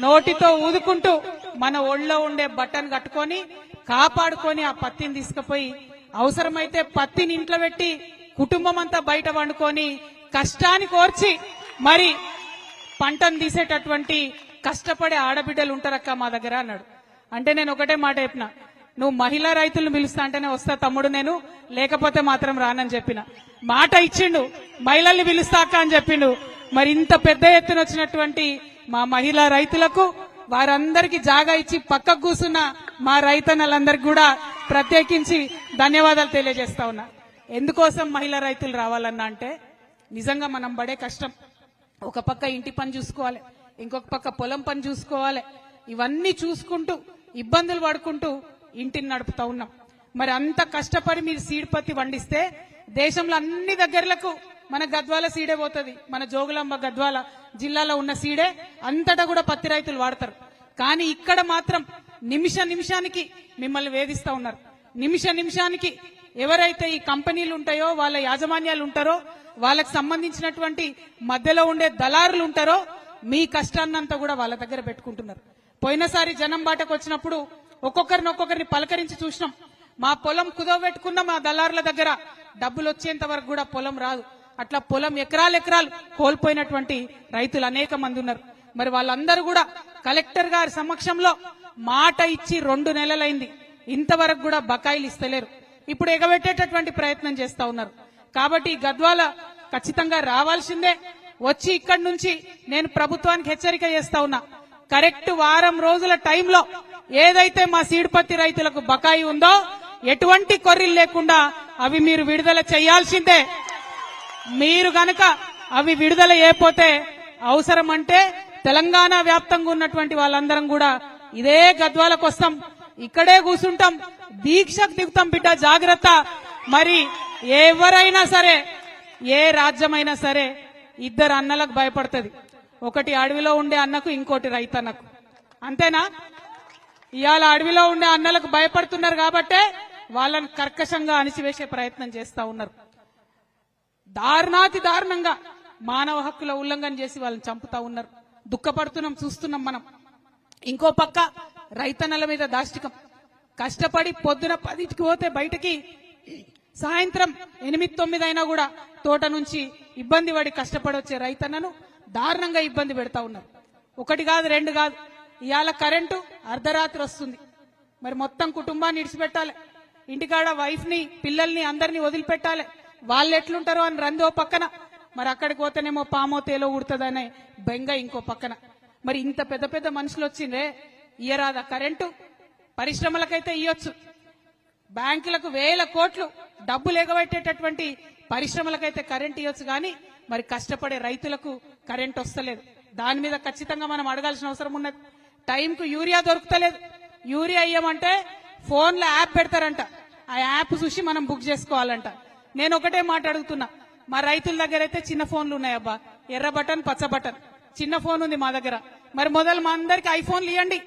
నోటితో ఊదుకుంటూ మన ఒళ్ళో ఉండే బట్టను కట్టుకొని కాపాడుకొని ఆ పత్తిని తీసుకుపోయి అవసరమైతే పత్తిని ఇంట్లో పెట్టి కుటుంబం అంతా బయట వండుకొని కష్టాన్ని కోర్చి మరి పంటను తీసేటటువంటి కష్టపడే ఆడబిడ్డలు ఉంటారక్క మా దగ్గర అన్నాడు. అంటే నేను ఒకటే మాట చెప్పిన, నువ్వు మహిళా రైతులను పిలుస్తా అంటేనే వస్తా తమ్ముడు, నేను లేకపోతే మాత్రం రానని చెప్పిన. మాట ఇచ్చిండు, మహిళల్ని పిలుస్తాక అని చెప్పిండు. మరి ఇంత పెద్ద ఎత్తున వచ్చినటువంటి మా మహిళా రైతులకు వారందరికీ జాగా ఇచ్చి పక్కకు కూర్చున్న మా రైతన్నలందరికీ కూడా ప్రత్యేకించి ధన్యవాదాలు తెలియజేస్తా ఉన్నా. ఎందుకోసం మహిళా రైతులు రావాలన్నా అంటే నిజంగా మనం పడే కష్టం, ఒక పక్క ఇంటి పని చూసుకోవాలి, ఇంకొక పక్క పొలం పని చూసుకోవాలి, ఇవన్నీ చూసుకుంటూ ఇబ్బందులు పడుకుంటూ ఇంటిని నడుపుతా ఉన్నాం. మరి అంత కష్టపడి మీరు సీడ్ పత్తి పండిస్తే దేశంలో అన్ని దగ్గరలకు మన గద్వాల సీడే పోతుంది. మన జోగులాంబ గద్వాల జిల్లాలో ఉన్న సీడే అంతటా కూడా పత్తి రైతులు వాడతారు. కానీ ఇక్కడ మాత్రం నిమిషానికి మిమ్మల్ని వేధిస్తా ఉన్నారు. నిమిషానికి ఎవరైతే ఈ కంపెనీలు ఉంటాయో, వాళ్ళ యాజమాన్యాలు ఉంటారో, వాళ్ళకి సంబంధించినటువంటి మధ్యలో ఉండే దళారులు ఉంటారో, మీ కష్టాన్నంతా కూడా వాళ్ళ దగ్గర పెట్టుకుంటున్నారు. పోయినసారి జనం బాటకు వచ్చినప్పుడు ఒక్కొక్కరిని పలకరించి చూసినాం. మా పొలం కుదవబెట్టుకున్న మా దళారుల దగ్గర డబ్బులు వచ్చేంత వరకు కూడా పొలం రాదు. అట్లా పొలం ఎకరాలు కోల్పోయినటువంటి రైతులు అనేక మంది ఉన్నారు. మరి వాళ్ళందరూ కూడా కలెక్టర్ గారి సమక్షంలో మాట ఇచ్చి 2 నెలలైంది, ఇంతవరకు కూడా బకాయిలు ఇస్తలేరు. ఇప్పుడు ఎగబెట్టేటటువంటి ప్రయత్నం చేస్తా ఉన్నారు. కాబట్టి గద్వాల ఖచ్చితంగా రావాల్సిందే. వచ్చి ఇక్కడి నుంచి నేను ప్రభుత్వానికి హెచ్చరిక చేస్తా ఉన్నా, కరెక్ట్ వారం రోజుల టైంలో ఏదైతే మా సీడ్ పత్తి రైతులకు బకాయి ఉందో ఎటువంటి కొర్రీలు లేకుండా అవి మీరు విడుదల చేయాల్సిందే. మీరు గనక అవి విడుదల చేయకపోతే అవసరం అంటే తెలంగాణ వ్యాప్తంగా ఉన్నటువంటి వాళ్ళందరం కూడా ఇదే గద్వాలకు వస్తాం, ఇక్కడే కూర్చుంటాం, దీక్షకు దిగుతాం. బిడ్డ జాగ్రత్త. మరి ఎవరైనా సరే, ఏ రాజ్యమైనా సరే 2 అన్నలకు భయపడుతుంది. ఒకటి అడవిలో ఉండే అన్నకు, ఇంకోటి రైతన్నకు. అంతేనా? ఇవాళ అడవిలో ఉండే అన్నలకు భయపడుతున్నారు కాబట్టే వాళ్ళని కర్కశంగా అణిచివేసే ప్రయత్నం చేస్తా ఉన్నారు. దారుణాతి దారుణంగా మానవ హక్కుల ఉల్లంఘన చేసి వాళ్ళని చంపుతా ఉన్నారు. దుఃఖపడుతున్నాం, చూస్తున్నాం మనం. ఇంకో పక్క రైతన్నల మీద దాష్టికం. కష్టపడి పొద్దున 10కి పోతే బయటకి సాయంత్రం 8-9 అయినా కూడా తోట నుంచి ఇబ్బంది పడి కష్టపడి వచ్చే రైతన్నను దారుణంగా ఇబ్బంది పెడతా ఉన్నారు. 1 కాదు 2 కాదు. ఇవాళ కరెంటు అర్ధరాత్రి వస్తుంది. మరి మొత్తం కుటుంబాన్ని ఇడిచిపెట్టాలి, ఇంటికాడ వైఫ్ ని పిల్లల్ని అందరినీ వదిలిపెట్టాలి. వాళ్ళు ఎట్లుంటారో అని రందో పక్కన, మరి అక్కడికి పోతేనేమో పామో తేలో ఉడుతుందనే బెంగ ఇంకో పక్కన. మరి ఇంత పెద్ద పెద్ద మనుషులు వచ్చిందే, ఇయ్యరాదా కరెంటు? పరిశ్రమలకైతే ఇయ్యొచ్చు, బ్యాంకులకు 1000 కోట్లు డబ్బులు ఎగబెట్టేటటువంటి పరిశ్రమలకైతే కరెంట్ ఇవ్వచ్చు. కానీ మరి కష్టపడే రైతులకు కరెంట్ వస్తలేదు. దాని మీద ఖచ్చితంగా మనం అడగాల్సిన అవసరం ఉన్నది. టైంకు యూరియా దొరుకుతలేదు. యూరియా ఇయ్యమంటే ఫోన్లో యాప్ పెడతారంట, ఆ యాప్ చూసి మనం బుక్ చేసుకోవాలంట. నేను ఒకటే మాట అడుగుతున్నా, మా రైతుల దగ్గర అయితే చిన్న ఫోన్లు ఉన్నాయబ్బా, ఎర్ర బటన్ పచ్చ బటన్, చిన్న ఫోన్ ఉంది మా దగ్గర. మరి మొదలు మా అందరికి ఐఫోన్లు ఇవ్వండి,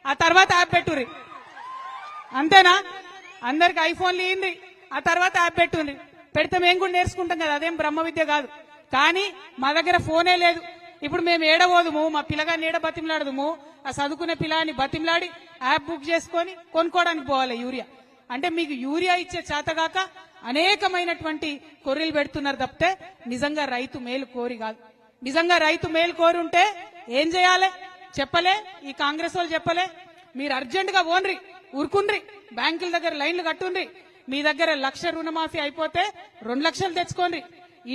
ఆ తర్వాత యాప్ పెట్టుర్రి. అంతేనా? అందరికి ఐఫోన్లు ఇవ్వండి, ఆ తర్వాత యాప్ పెట్టుండ్రి. పెడితే మేము కూడా నేర్చుకుంటాం కదా, అదేం బ్రహ్మ విద్య కాదు. కానీ మా దగ్గర ఫోనే లేదు. ఇప్పుడు మేము ఏడబోదుము, మా పిల్లగాన్ని ఏడ బతిమలాడదుము, ఆ చదువుకునే పిల్లని బతిమలాడి యాప్ బుక్ చేసుకొని కొనుక్కోవడానికి పోవాలి యూరియా. అంటే మీకు యూరియా ఇచ్చే చేతగాక అనేకమైనటువంటి కొర్రీలు పెడుతున్నారు తప్పితే నిజంగా రైతు మేలు కోరి కాదు. నిజంగా రైతు మేలు కోరి ఉంటే ఏం చేయాలి చెప్పలే, ఈ కాంగ్రెస్ వాళ్ళు చెప్పలే. మీరు అర్జెంట్ గా ఓన్రి, ఊరుకుండ్రి, బ్యాంకుల దగ్గర లైన్లు కట్టుండ్రి. మీ దగ్గర 1,00,000 రుణమాఫీ అయిపోతే 2 లక్షలు తెచ్చుకోండి.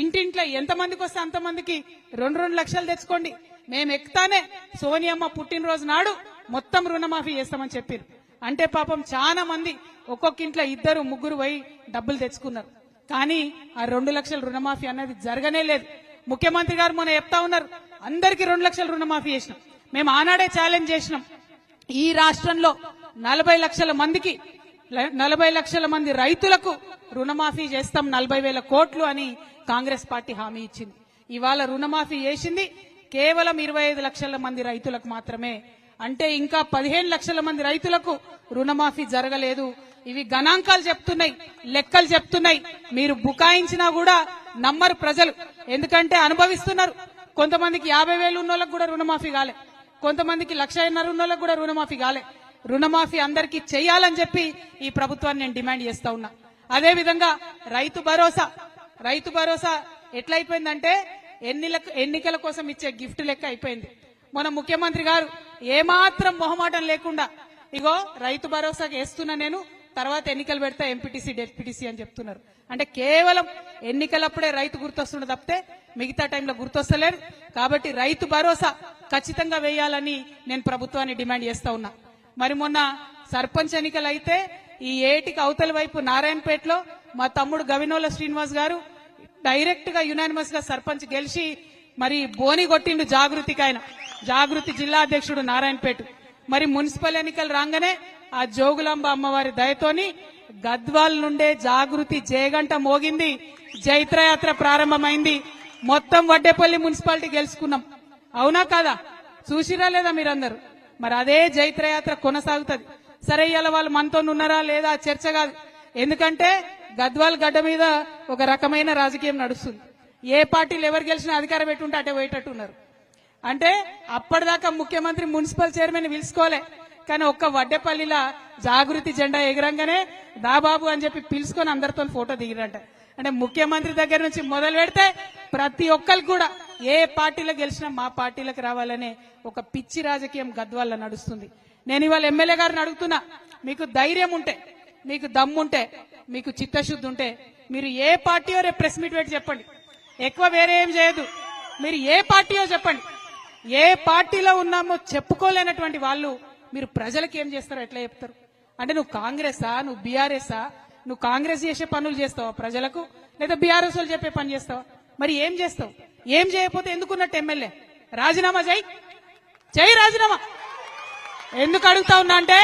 ఇంటింట్లో ఎంతమందికి వస్తే అంతమందికి 2 లక్షలు తెచ్చుకోండి. మేము ఎక్కుతానే సోనియమ్మ పుట్టినరోజు నాడు మొత్తం రుణమాఫీ చేస్తామని చెప్పారు. అంటే పాపం చాలా మంది ఒక్కొక్క ఇంట్లో 2, 3 పోయి డబ్బులు తెచ్చుకున్నారు. కానీ ఆ 2 లక్షల రుణమాఫీ అన్నది జరగనే లేదు. ముఖ్యమంత్రి గారు మొన్న చెప్తా ఉన్నారు, అందరికి 2 లక్షల రుణమాఫీ చేసినాం. మేము ఆనాడే ఛాలెంజ్ చేసినాం, ఈ రాష్ట్రంలో 40 లక్షల మందికి 40 లక్షల మంది రైతులకు రుణమాఫీ చేస్తాం 40,000 కోట్లు అని కాంగ్రెస్ పార్టీ హామీ ఇచ్చింది. ఇవాళ రుణమాఫీ చేసింది కేవలం 25 లక్షల మంది రైతులకు మాత్రమే. అంటే ఇంకా 15 లక్షల మంది రైతులకు రుణమాఫీ జరగలేదు. ఇవి గణాంకాలు చెప్తున్నాయి, లెక్కలు చెప్తున్నాయి. మీరు బుకాయించినా కూడా నమ్మరు ప్రజలు, ఎందుకంటే అనుభవిస్తున్నారు. కొంతమందికి 50,000 ఉన్నోళ్ళకి కూడా రుణమాఫీ కాలే, కొంతమందికి 1,50,000 ఉన్నోళ్ళకి కూడా రుణమాఫీ కాలే. రుణమాఫీ అందరికీ చేయాలని చెప్పి ఈ ప్రభుత్వాన్ని నేను డిమాండ్ చేస్తా ఉన్నా. అదే విధంగా రైతు భరోసా ఎట్లయిపోయిందంటే ఎన్నికల కోసం ఇచ్చే గిఫ్ట్ లెక్క అయిపోయింది. మన ముఖ్యమంత్రి గారు ఏమాత్రం మొహమాటం లేకుండా ఇగో రైతు భరోసాకి వేస్తున్నా నేను, తర్వాత ఎన్నికలు పెడతా ఎంపీటీసీ డెప్యూటీసీ అని చెప్తున్నారు. అంటే కేవలం ఎన్నికలప్పుడే రైతు గుర్తొస్తుండే తప్పితే మిగతా టైంలో గుర్తొస్తలేదు. కాబట్టి రైతు భరోసా ఖచ్చితంగా వేయాలని నేను ప్రభుత్వాన్ని డిమాండ్ చేస్తా ఉన్నా. మరి మొన్న సర్పంచ్ ఎన్నికలు అయితే ఈ ఏటికి అవతల వైపు నారాయణపేటలో మా తమ్ముడు గవినోల శ్రీనివాస్ గారు డైరెక్ట్ గా యునానిమస్ గా సర్పంచ్ గెలిచి మరి బోని కొట్టిండు జాగృతికి. ఆయన జాగృతి జిల్లా అధ్యక్షుడు నారాయణపేట. మరి మున్సిపల్ ఎన్నికలు రాగానే ఆ జోగులాంబ అమ్మవారి దయతోని గద్వాల్ నుండే జాగృతి జయగంట మోగింది, జైత్రయాత్ర ప్రారంభమైంది. మొత్తం వడ్డేపల్లి మున్సిపాలిటీ గెలుచుకున్నాం. అవునా కాదా? చూసిరా లేదా మీరందరూ? మరి అదే జైత్రయాత్ర కొనసాగుతుంది. సరే ఇవాళ వాళ్ళు మనతో ఉన్నారా లేదా చర్చ కాదు. ఎందుకంటే గద్వాల్ గడ్డ మీద ఒక రకమైన రాజకీయం నడుస్తుంది. ఏ పార్టీలు ఎవరు గెలిచినా అధికారం పెట్టుంటే అటే పోయేటట్టున్నారు. అంటే అప్పటిదాకా ముఖ్యమంత్రి మున్సిపల్ చైర్మన్ పిలుచుకోలే, కానీ ఒక్క వడ్డేపల్లిలా జాగృతి జెండా ఎగరంగానే దాబాబు అని చెప్పి పిలుచుకొని అందరితో ఫోటో దిగిరంట. అంటే ముఖ్యమంత్రి దగ్గర నుంచి మొదలు పెడితే ప్రతి ఒక్కరికి కూడా ఏ పార్టీలో గెలిచినా మా పార్టీలకు రావాలనే ఒక పిచ్చి రాజకీయం గద్వాల్లో నడుస్తుంది. నేను ఇవాళ ఎమ్మెల్యే గారిని అడుగుతున్నా, మీకు ధైర్యం ఉంటే, మీకు దమ్ముంటే, మీకు చిత్తశుద్ధి ఉంటే మీరు ఏ పార్టీయో రేపు ప్రెస్ మీట్ పెట్టి చెప్పండి. ఎక్కువ వేరే ఏం చేయదు. మీరు ఏ పార్టీయో చెప్పండి. ఏ పార్టీలో ఉన్నామో చెప్పుకోలేనటువంటి వాళ్ళు మీరు ప్రజలకు ఏం చేస్తారో ఎట్లా చెప్తారు? అంటే నువ్వు కాంగ్రెసా, నువ్వు బీఆర్ఎస్ఆ? నువ్వు కాంగ్రెస్ చేసే పనులు చేస్తావా ప్రజలకు, లేదా బీఆర్ఎస్ వాళ్ళు చెప్పే పని చేస్తావా? మరి ఏం చేస్తావు? ఏం చేయకపోతే ఎందుకున్నట్టు ఎమ్మెల్యే? రాజీనామా చేయి రాజీనామా. ఎందుకు అడుగుతా ఉన్నా అంటే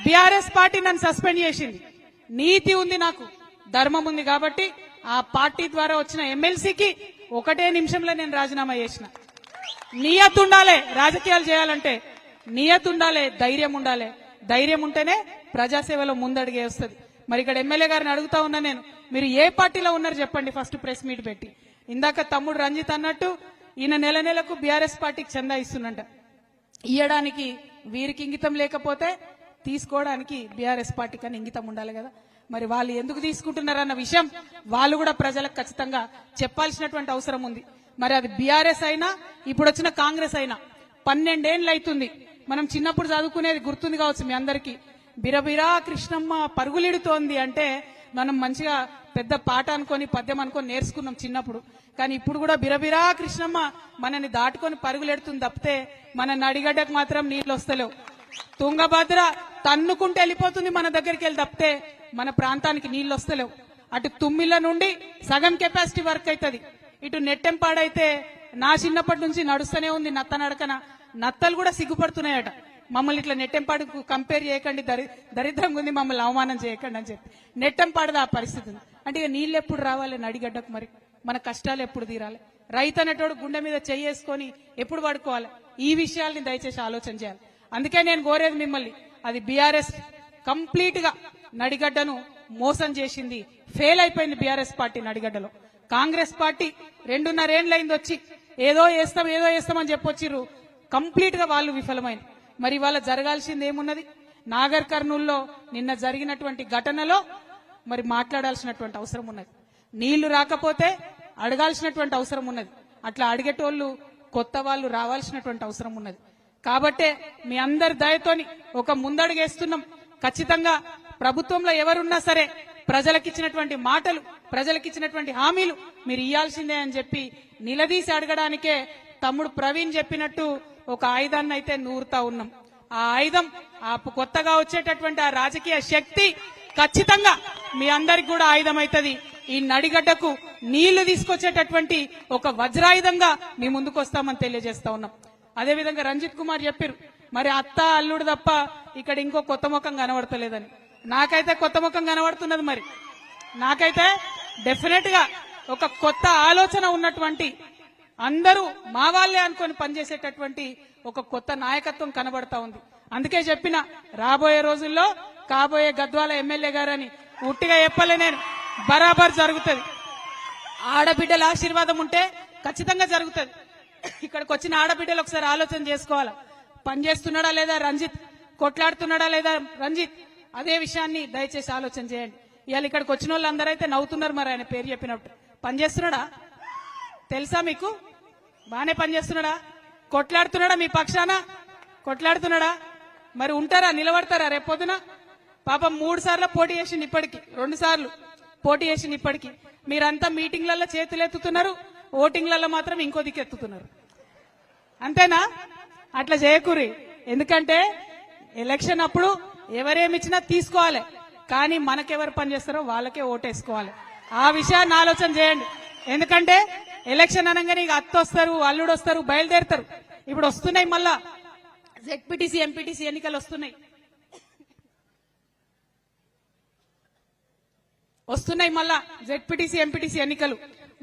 బీఆర్ఎస్ పార్టీ నన్ను సస్పెండ్ చేసింది. నీతి ఉంది, నాకు ధర్మం ఉంది కాబట్టి ఆ పార్టీ ద్వారా వచ్చిన ఎమ్మెల్సీకి 1 నిమిషంలో నేను రాజీనామా చేసిన. నియత్ ఉండాలి, రాజకీయాలు చేయాలంటే నియత్ ఉండాలి, ధైర్యం ఉండాలి. ధైర్యం ఉంటేనే ప్రజాసేవలో ముందడిగే వస్తుంది. మరి ఇక్కడ ఎమ్మెల్యే గారిని అడుగుతా ఉన్నా నేను, మీరు ఏ పార్టీలో ఉన్నారు చెప్పండి ఫస్ట్ ప్రెస్ మీట్ పెట్టి. ఇందాక తమ్ముడు రంజిత్ అన్నట్టు ఈయన నెల నెలకు బీఆర్ఎస్ పార్టీకి చందా ఇస్తున్నంట. ఇయ్యడానికి వీరికి ఇంగితం లేకపోతే తీసుకోవడానికి బీఆర్ఎస్ పార్టీకి అని ఇంగితం ఉండాలి కదా. మరి వాళ్ళు ఎందుకు తీసుకుంటున్నారన్న విషయం వాళ్ళు కూడా ప్రజలకు ఖచ్చితంగా చెప్పాల్సినటువంటి అవసరం ఉంది. మరి అది బీఆర్ఎస్ అయినా ఇప్పుడు వచ్చిన కాంగ్రెస్ అయినా 12 ఏళ్ళు అవుతుంది. మనం చిన్నప్పుడు చదువుకునేది గుర్తుంది కావచ్చు మీ అందరికీ. బిరబిరా కృష్ణమ్మ పరుగులిడుతోంది అంటే మనం మంచిగా పెద్ద పాట అనుకొని పద్యం అనుకొని నేర్చుకున్నాం చిన్నప్పుడు. కానీ ఇప్పుడు కూడా బిరబిరా కృష్ణమ్మ మనని దాటుకొని పరుగులెడుతుంది తప్పితే మన నడిగడ్డకు మాత్రం నీళ్లు వస్తలేవు. తుంగభద్ర తన్నుకుంటే వెళ్ళిపోతుంది మన దగ్గరికి వెళ్ళి తప్పితే మన ప్రాంతానికి నీళ్లు వస్తలేవు. అటు తుమ్మిళ్ళ నుండి సగం కెపాసిటీ వర్క్ అవుతుంది. ఇటు నెట్టెంపాడైతే నా చిన్నప్పటి నుంచి నడుస్తూనే ఉంది నత్త నడకన. నత్తలు కూడా సిగ్గుపడుతున్నాయట, మమ్మల్ని ఇట్లా నెట్టెంపాడుకు కంపేర్ చేయకండి, దరిద్రంగా ఉంది, మమ్మల్ని అవమానం చేయకండి అని చెప్పి. నెట్టెంపాడదా ఆ పరిస్థితి ఉంది. అంటే ఇక నీళ్ళు ఎప్పుడు రావాలి నడిగడ్డకు? మరి మన కష్టాలు ఎప్పుడు తీరాలి? రైతు అనేటోడు గుండె మీద చెయ్యేసుకొని ఎప్పుడు పడుకోవాలి? ఈ విషయాల్ని దయచేసి ఆలోచన చేయాలి. అందుకే నేను కోరేది మిమ్మల్ని, అది బీఆర్ఎస్ కంప్లీట్ గా నడిగడ్డను మోసం చేసింది, ఫెయిల్ అయిపోయింది బీఆర్ఎస్ పార్టీ నడిగడ్డలో. కాంగ్రెస్ పార్టీ 2.5 ఏళ్లైంది వచ్చి ఏదో చేస్తామని చెప్పొచ్చిర్రు, కంప్లీట్ గా వాళ్ళు విఫలమైంది. మరి వాళ్ళ జరగాల్సింది ఏమున్నది? నాగర్ కర్నూల్లో నిన్న జరిగినటువంటి ఘటనలో మరి మాట్లాడాల్సినటువంటి అవసరం ఉన్నది. నీళ్లు రాకపోతే అడగాల్సినటువంటి అవసరం ఉన్నది. అట్లా అడిగేటోళ్లు కొత్త వాళ్ళు రావాల్సినటువంటి అవసరం ఉన్నది. కాబట్టే మీ అందరి దయతోని ఒక ముందడుగేస్తున్నాం. ఖచ్చితంగా ప్రభుత్వంలో ఎవరున్నా సరే ప్రజలకిచ్చినటువంటి మాటలు, ప్రజలకిచ్చినటువంటి హామీలు మీరు ఇయ్యాల్సిందే అని చెప్పి నిలదీసి అడగడానికే తమ్ముడు ప్రవీణ్ చెప్పినట్టు ఒక ఆయుధాన్ని అయితే నూరుతా ఉన్నాం. ఆ ఆయుధం, ఆ కొత్తగా వచ్చేటటువంటి ఆ రాజకీయ శక్తి ఖచ్చితంగా మీ అందరికి కూడా ఆయుధం అవుతుంది. ఈ నడిగడ్డకు నీళ్లు తీసుకొచ్చేటటువంటి ఒక వజ్రాయుధంగా మీ ముందుకు వస్తామని తెలియజేస్తా ఉన్నాం. అదేవిధంగా రంజిత్ కుమార్ చెప్పారు, మరి అత్త అల్లుడు తప్ప ఇక్కడ ఇంకో కొత్త ముఖం కనబడతలేదని. నాకైతే కొత్త ముఖం కనబడుతున్నది. మరి నాకైతే డెఫినెట్ గా ఒక కొత్త ఆలోచన ఉన్నటువంటి, అందరూ మా వాళ్ళే అనుకొని పనిచేసేటటువంటి ఒక కొత్త నాయకత్వం కనబడతా ఉంది. అందుకే చెప్పిన రాబోయే రోజుల్లో కాబోయే గద్వాల ఎమ్మెల్యే గారని ఉట్టిగా చెప్పలే నేను, బరాబర్ జరుగుతుంది. ఆడబిడ్డల ఆశీర్వాదం ఉంటే ఖచ్చితంగా జరుగుతుంది. ఇక్కడికి వచ్చిన ఆడబిడ్డలు ఒకసారి ఆలోచన చేసుకోవాలా, పని చేస్తున్నాడా లేదా రంజిత్, కొట్లాడుతున్నాడా లేదా రంజిత్, అదే విషయాన్ని దయచేసి ఆలోచన చేయండి. ఇవాళ ఇక్కడికి వచ్చిన వాళ్ళందరూ అయితే నవ్వుతున్నారు, మరి ఆయన పేరు చెప్పినప్పుడు పని చేస్తున్నాడా తెలుసా మీకు? బానే పని చేస్తున్నాడా? కొట్లాడుతున్నాడా మీ పక్షాన? కొట్లాడుతున్నాడా? మరి ఉంటారా, నిలబడతారా రేపొద్దున? పాపం 3 సార్లు పోటీ చేసింది, ఇప్పటికి 2 సార్లు పోటీ చేసింది. ఇప్పటికి మీరంతా మీటింగ్లలో చేతులు ఎత్తుతున్నారు, ఓటింగ్లలో మాత్రం ఇంకో దిక్కు ఎత్తుతున్నారు. అంతేనా? అట్లా చేయకూరి. ఎందుకంటే ఎలక్షన్ అప్పుడు ఎవరేమిచ్చినా తీసుకోవాలి, కానీ మనకెవరు పనిచేస్తారో వాళ్ళకే ఓటేసుకోవాలి. ఆ విషయాన్ని ఆలోచన చేయండి. ఎందుకంటే ఎలక్షన్ అనగానే ఇక అత్త వస్తారు, అల్లుడు వస్తారు, బయలుదేరుతారు. ఇప్పుడు వస్తున్నాయి మళ్ళా జెడ్పీటీసీ ఎంపీటీసీ ఎన్నికలు వస్తున్నాయి మళ్ళా జెడ్పీటీసీ ఎంపీటీసీ ఎన్నికలు.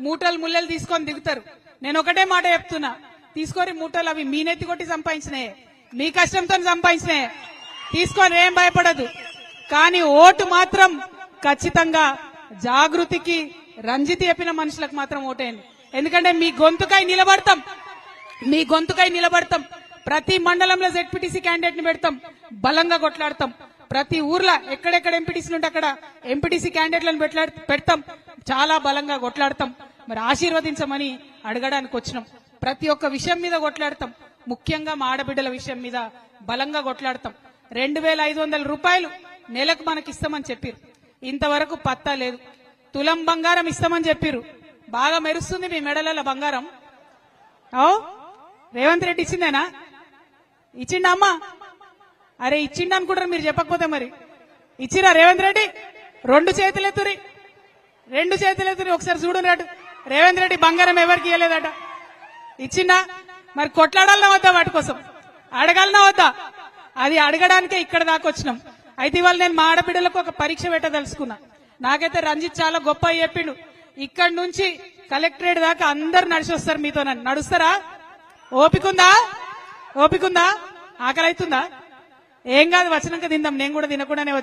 మూటలు ముల్లెలు తీసుకొని దిగుతారు. నేను ఒకటే మాట చెప్తున్నా, తీసుకోరి మూటలు, అవి మీ నెత్తి కొట్టి సంపాదించినాయే, మీ కష్టంతో సంపాదించినాయే, తీసుకొని ఏం భయపడదు. కానీ ఓటు మాత్రం ఖచ్చితంగా జాగృతికి, రంజిత్ చెప్పిన మనుషులకు మాత్రం ఓటేయండి. ఎందుకంటే మీ గొంతుకై నిలబడతాం. ప్రతి మండలంలో జెడ్పీటీసీ క్యాండిడేట్ ని పెడతాం, బలంగా కొట్లాడతాం. ప్రతి ఊర్లో ఎక్కడెక్కడ ఎంపీటీసీ ఉంటే అక్కడ ఎంపీటీసీ క్యాండిడేట్లను పెడతాం, చాలా బలంగా కొట్లాడతాం. మరి ఆశీర్వదించమని అడగడానికి వచ్చినాం. ప్రతి ఒక్క విషయం మీద కొట్లాడతాం, ముఖ్యంగా మా ఆడబిడ్డల విషయం మీద బలంగా కొట్లాడతాం. 2500 రూపాయలు నెలకు మనకి ఇస్తామని చెప్పారు, ఇంతవరకు పత్తా లేదు. తులం బంగారం ఇస్తామని చెప్పారు, బాగా మెరుస్తుంది మీ మెడల బంగారం. రేవంత్ రెడ్డి ఇచ్చిందేనా? ఇచ్చిండా అమ్మా? అరే ఇచ్చిండ అనుకుంటారు మీరు, చెప్పకపోతే మరి ఇచ్చిరా రేవంత్ రెడ్డి? 2 చేతులెత్తురి, ఒకసారి చూడు. రేవంత్ రెడ్డి బంగారం ఎవరికి ఇవ్వలేదట, ఇచ్చిండా? మరి కొట్లాడాలన్నా వద్దా? వాటి కోసం అడగాలన్నా వద్దా? అది అడగడానికే ఇక్కడ దాకా వచ్చినాం. అయితే ఇవాళ నేను మా ఆడబిడ్డలకు ఒక పరీక్ష పెట్టదలుచుకున్నా. నాకైతే రంజిత్ చాలా గొప్ప చెప్పిండు, ఇక్కడి నుంచి కలెక్టరేట్ దాకా అందరు నడిచి వస్తారు మీతో. నడుస్తారా? ఓపికందా? ఆకలి అవుతుందా? ఏం కాదు, వచ్చినాక తిందాం. నేను కూడా తినకుండానే